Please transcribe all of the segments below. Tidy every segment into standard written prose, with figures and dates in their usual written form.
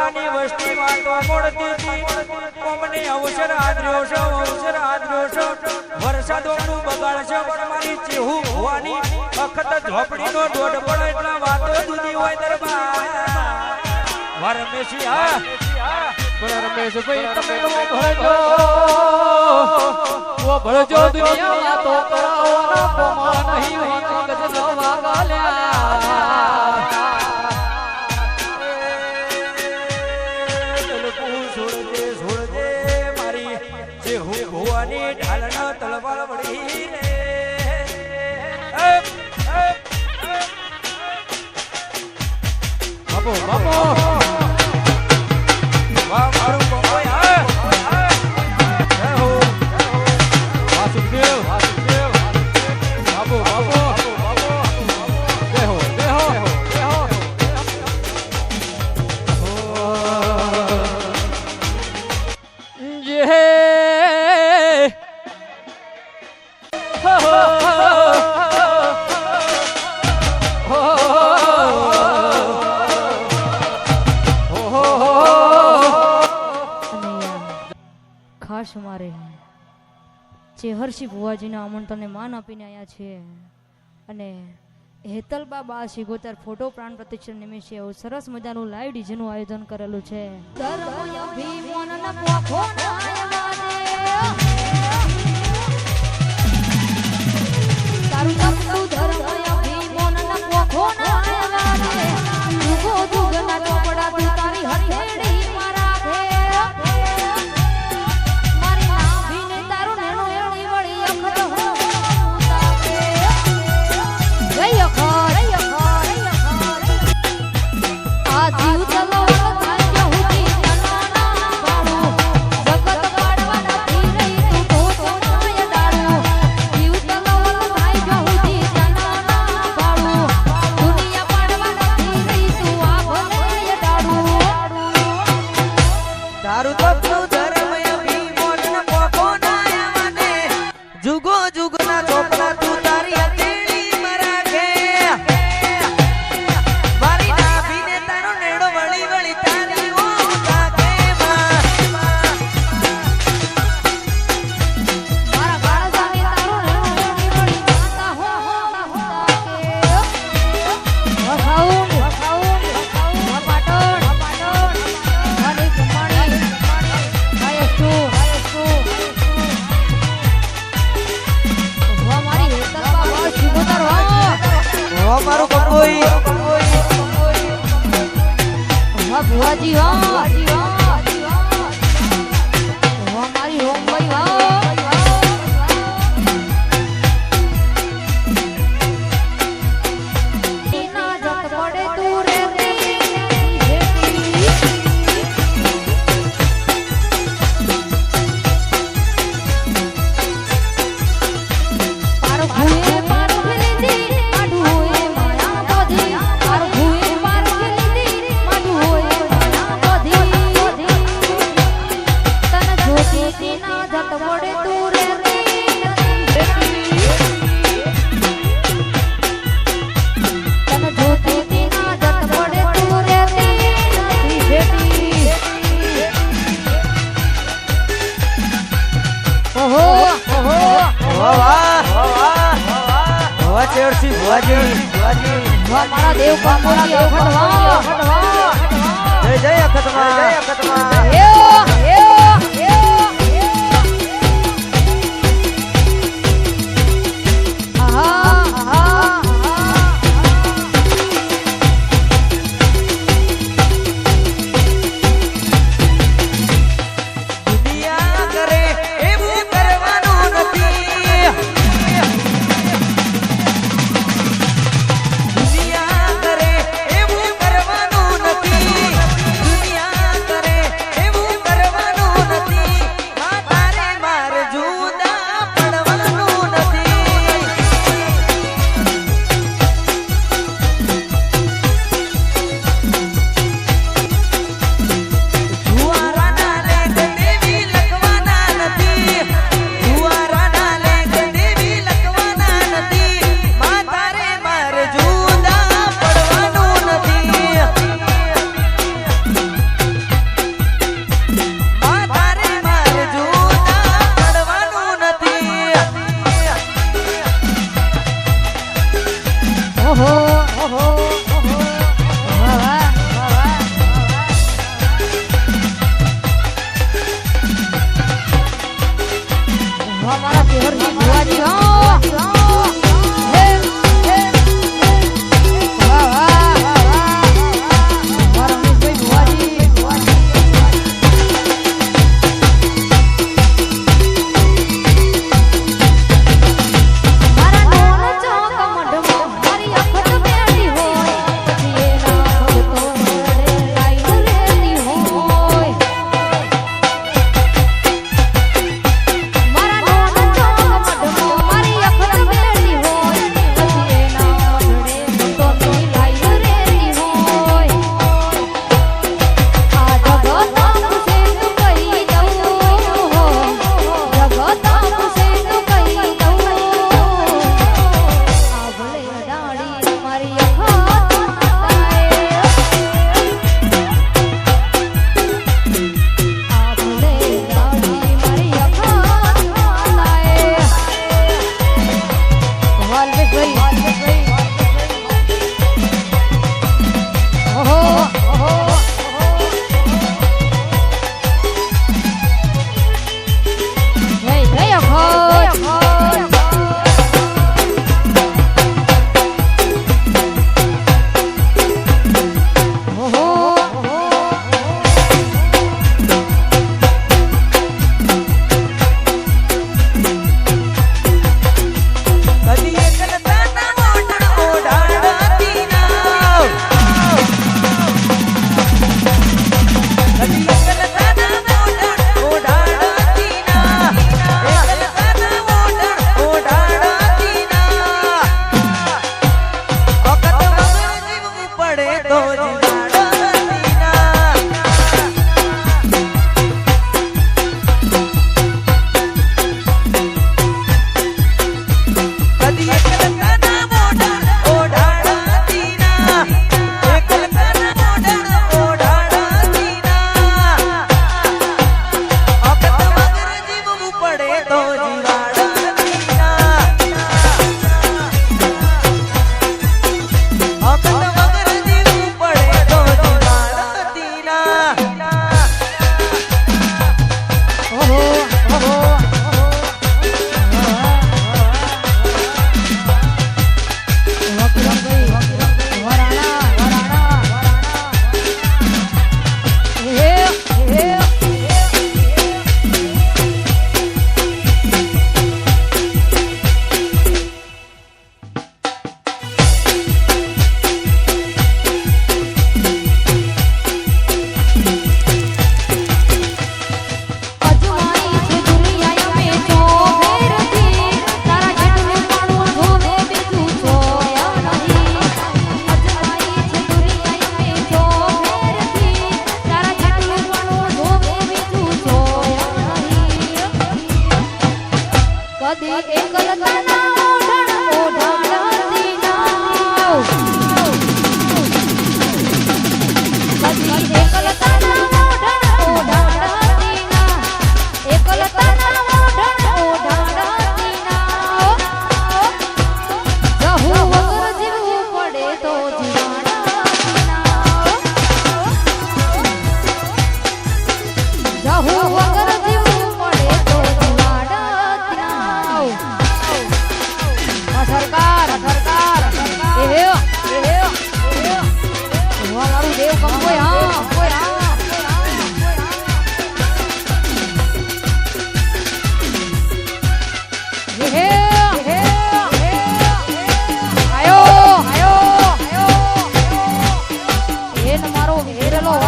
બળવાની વસ્તી વાતો મોડતી હતી કોમને અવસર આદર્યો છે અવસર આદર્યો છે વરસાદોનું બગાડ છે પણ મારી ચેહુ ભવાની વખત ઝોપડીનો દોઢ પડે એટલા વાતો જુદી હોય દરબાર વરમેશી હા રમેશ ભાઈ તમે ભળજો દુનિયા તો કરાવવાના પ્રમાણ નહીં હોતી ગજનો વાગાલ્યા છોડજે મારી જે હું ભુવાની ઢાલનો તલવાર વળી રે બાપો બાપો વાહ મારું કોઈ હા જય હો વાસુદેવ વાસુદેવ બાપો બાપો જય હો જય હો જય હો જય ખાસ અમારે જે હર્ષી ભુવાજીના આમંત્રણને માન આપીને આવ્યા છે અને હેતલબા બા શિગોતર ફોટો પ્રાણ પ્રતિષ્ઠા નિમિત્તે એવું સરસ મજાનું લાઈવ ડીજેનું આયોજન કરેલું છે મારું કંબોઈ ભુવાજી હો મારી હોમ ભાઈ હો મારા દેવ કામોની અખતવા જય જય અખતવા જય અખતવા દુનિયા કરે એવું કરવાનું નથી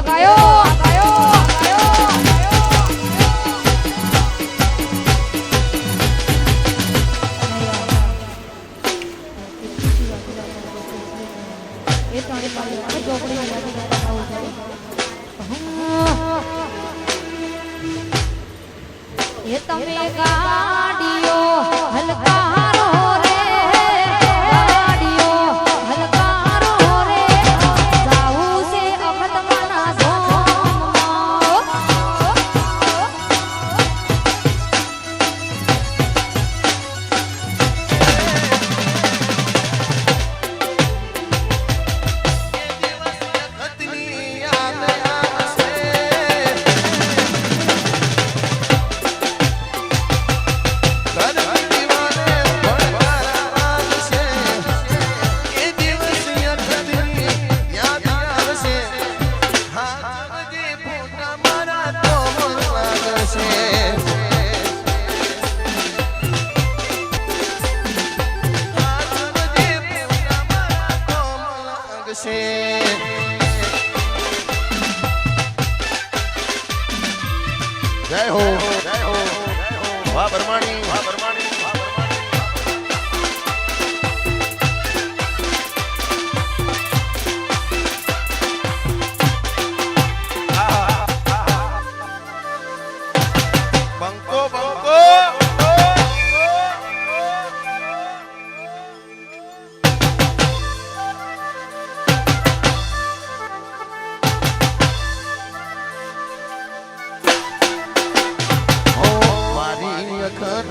આ ગાયો આ ગાયો આ ગાયો એ તારી પાસે ચોપડી એ તમે ગાડીઓ હલકારો રે ગાડીઓ હલકારો રે જાવું છે અખતમાના ધોમમાં જય હો વાહ બરમાણી વાહ બરમાણી બંકો બંકો મારી અખત